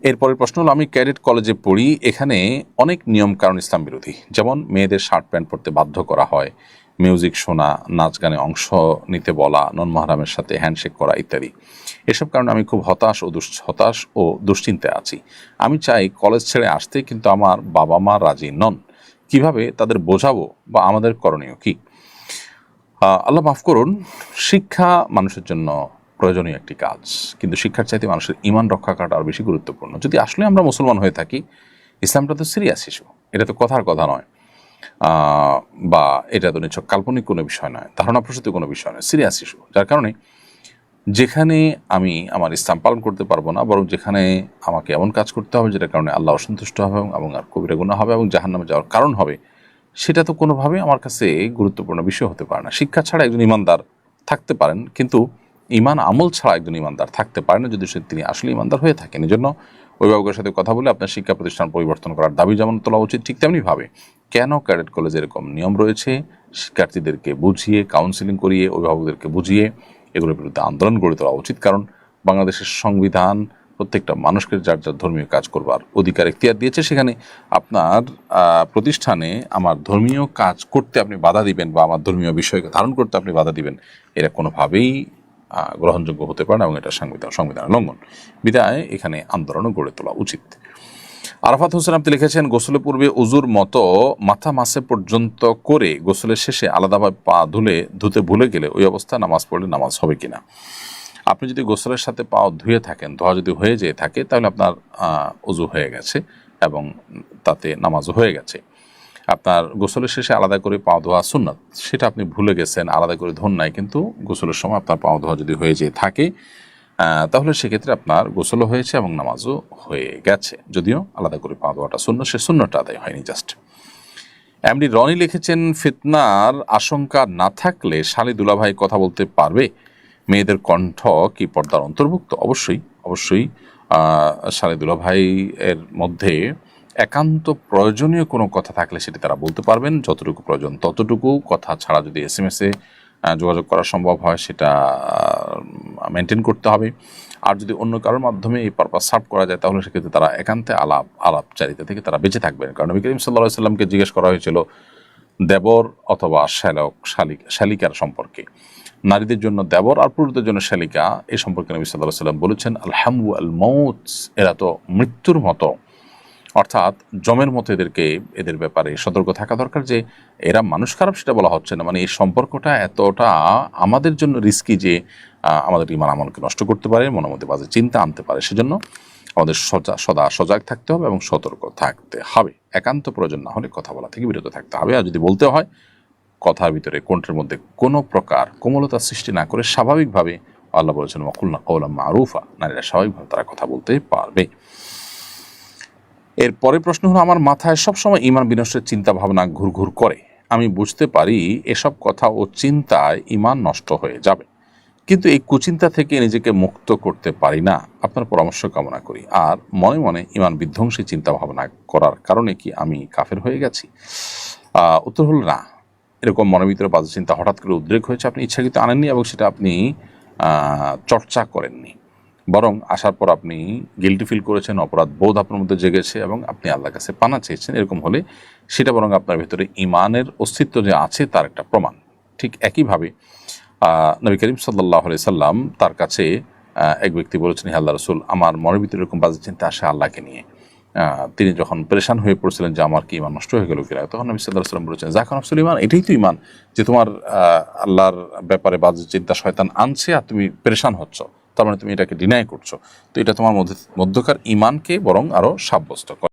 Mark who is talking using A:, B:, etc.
A: এরপরের প্রশ্ন হলো, আমি ক্যাডেট কলেজে পড়ি, এখানে অনেক নিয়ম কারণ ইসলাম বিরোধী, যেমন মেয়েদের শার্ট প্যান্ট পরতে বাধ্য করা হয়, মিউজিক শোনা, নাচ গানে অংশ নিতে বলা, নন মাহরামের সাথে হ্যান্ডশেক করা ইত্যাদি। এসব কারণে আমি খুব হতাশ ও দুশ্চিন্তায় আছি। আমি চাই কলেজ ছেড়ে আসতে, কিন্তু আমার বাবা মা রাজি নন। কিভাবে তাদের বোঝাবো বা আমাদের করণীয় কি? আল্লাহ মাফ করুন, শিক্ষা মানুষের জন্য প্রয়োজনীয় একটি কাজ, কিন্তু শিক্ষার চাইতে মানুষের ঈমান রক্ষা করাটা আরও বেশি গুরুত্বপূর্ণ। যদি আসলে আমরা মুসলমান হয়ে থাকি, ইসলামটা তো সিরিয়াস ইস্যু, এটা তো কথার কথা নয়, বা এটা তো নিছক কাল্পনিক কোনো বিষয় নয়, ধারণাপ্রসূত কোনো বিষয় নয়, সিরিয়াস ইস্যু। যার কারণে যেখানে আমি আমার ইসলাম পালন করতে পারবো না, বরং যেখানে আমাকে এমন কাজ করতে হবে যেটার কারণে আল্লাহ অসন্তুষ্ট হবে এবং আর কবিরা গুনাহ হবে এবং জাহান্নামে যাওয়ার কারণ হবে, সেটা তো কোনোভাবেই আমার কাছে গুরুত্বপূর্ণ বিষয় হতে পারে না। শিক্ষা ছাড়া একজন ইমানদার থাকতে পারেন, কিন্তু ইমান আমল ছাড়া একজন ইমানদার থাকতে পারে না, যদি তিনি আসলে ইমানদার হয়ে থাকেন। এই জন্য অভিভাবকের সাথে কথা বলে আপনার শিক্ষা প্রতিষ্ঠান পরিবর্তন করার দাবি যেমন তোলা উচিত, ঠিক তেমনিভাবে কেন ক্যাডেট কলেজে এরকম নিয়ম রয়েছে, শিক্ষার্থীদেরকে বুঝিয়ে, কাউন্সিলিং করিয়ে, অভিভাবকদেরকে বুঝিয়ে এগুলোর বিরুদ্ধে আন্দোলন গড়ে তোলা উচিত। কারণ বাংলাদেশের সংবিধান প্রত্যেকটা মানুষকে যার যার ধর্মীয় কাজ করবার অধিকার এখতিয়ার দিয়েছে। সেখানে আপনার প্রতিষ্ঠানে আমার ধর্মীয় কাজ করতে আপনি বাধা দিবেন বা আমার ধর্মীয় বিষয়কে ধারণ করতে আপনি বাধা দিবেন, এটা কোনোভাবেই গ্রহণযোগ্য হতে পারে না এবং এটা সংবিধানের লঙ্ঘন। বিধায় এখানে আন্দোলনও গড়ে তোলা উচিত। আরাফাত হোসেন আপনি লিখেছেন, গোসলের পূর্বে উজুর মতো মাথা মাসে পর্যন্ত করে গোসলের শেষে আলাদাভাবে পা ধুতে ভুলে গেলে ওই অবস্থা নামাজ পড়লে নামাজ হবে কিনা? আপনি যদি গোসলের সাথে পা ধুয়ে থাকেন, ধোয়া যদি হয়ে যেয়ে থাকে, তাহলে আপনার উজু হয়ে গেছে এবং তাতে নামাজও হয়ে গেছে। আপনার গোসলের শেষে আলাদা করে পা ধোয়া সুন্নাত, সেটা আপনি ভুলে গেছেন, আলাদা করে ধোন নাই, কিন্তু গোসলের সময় আপনার পা ধোয়া যদি হয়ে যেয়ে থাকে, তাহলে সেক্ষেত্রে আপনার গোসলও হয়েছে এবং নামাজও হয়ে গেছে। যদিও আলাদা করে পা ধোয়াটা সুন্নত, সে সুন্নতটা আদায় হয়নি। জাস্ট এমডি রনি লিখেছেন, ফিতনার আশঙ্কা না থাকলে শালী দুলাভাই কথা বলতে পারবে? মেয়েদের কণ্ঠ কি পর্দার অন্তর্ভুক্ত? অবশ্যই শালী দুলাভাই এর মধ্যে একান্ত প্রয়োজনীয় কোনো কথা থাকলে সেটি তারা বলতে পারবেন। যতটুকু প্রয়োজন ততটুকু কথা ছাড়া যদি SMS-এ যোগাযোগ করা সম্ভব হয়, সেটা মেনটেন করতে হবে। আর যদি অন্য কারোর মাধ্যমে এই পারপাস সার্ভ করা যায়, তাহলে সেক্ষেত্রে তারা একান্তে আলাপচারিতা থেকে তারা বেঁচে থাকবেন। কারণ নবী করিম সাল্লাল্লাহু আলাইহি সাল্লামকে জিজ্ঞেস করা হয়েছিল দেবর অথবা শালিকার সম্পর্কে। নারীদের জন্য দেবর আর পুরুষদের জন্য শালিকা, এই সম্পর্কে নবী সাল্লাল্লাহু আলাইহি সাল্লাম বলেছেন, আল হামু আল মৌত, এরা তো মৃত্যুর মতো, অর্থাৎ জমের মতো এদের ব্যাপারে সতর্ক থাকা দরকার। যে এরা মানুষ খারাপ সেটা বলা হচ্ছে না, মানে এই সম্পর্কটা এতটা আমাদের জন্য রিস্কি যে আমাদের ইমান আমলকে নষ্ট করতে পারে, মনের মধ্যে বাজে চিন্তা আনতে পারে। সেজন্য আমাদের সদা সজাগ থাকতে হবে এবং সতর্ক থাকতে হবে। একান্ত প্রয়োজন না হলে কথা বলা থেকে বিরত থাকতে হবে। আর যদি বলতে হয়, কথার ভিতরে কণ্ঠের মধ্যে কোনো প্রকার কোমলতা সৃষ্টি না করে স্বাভাবিকভাবে, আল্লাহ বলেছেন ওয়াকুলনা কওলাম মারুফা, নারীরা স্বাভাবিকভাবে তারা কথা বলতে পারবে। এর পরের প্রশ্ন হলো, আমার মাথায় সবসময় ঈমান বিনষ্টের চিন্তা ভাবনা ঘুরঘুর করে। আমি বুঝতে পারি এসব কথা ও চিন্তায় ঈমান নষ্ট হয়ে যাবে, কিন্তু এই কুচিন্তা থেকে নিজেকে মুক্ত করতে পারি না। আপনার পরামর্শ কামনা করি। আর মনে মনে ঈমান বিধ্বংসী চিন্তা ভাবনা করার কারণে কি আমি কাফের হয়ে গেছি? উত্তর হলো না। এরকম মনের ভিতরে বাজে চিন্তা হঠাৎ করে উদ্রেক হয়েছে, আপনি ইচ্ছাকৃত আনেননি এবং সেটা আপনি চর্চা করেননি, বরং আসার পর আপনি গিল্টি ফিল করেছেন, অপরাধ বোধ আপনার মধ্যে জেগেছে এবং আপনি আল্লাহর কাছে পানা চেয়েছেন। এরকম হলে সেটা বরং আপনার ভিতরে ঈমানের অস্তিত্ব যে আছে তার একটা প্রমাণ। ঠিক একইভাবে নবী করিম সাল্লাল্লাহু আলাইহি সাল্লাম, তার কাছে এক ব্যক্তি বলেছেন, হে আল্লাহর রাসূল, আমার মনের ভিতরে এরকম বাজে চিন্তা আসে আল্লাহকে নিয়ে। তিনি যখন পরেশান হয়ে পড়ছিলেন যে আমার কি ঈমান নষ্ট হয়ে গেল কিনা, তখন নবী সাল্লাল্লাহু আলাইহি সাল্লাম বলেছেন, যাকা নফসুল ঈমান, এটাই তো ঈমান, যে তোমার আল্লাহর ব্যাপারে বাজে চিন্তা শয়তান আনছে আর তুমি পরেশান হচ্ছ, তার মানে তুমি এটাকে ডিনাই করছো। তো এটা তোমার মধ্যকার ঈমানকে বরং আরও সাব্যস্ত করে।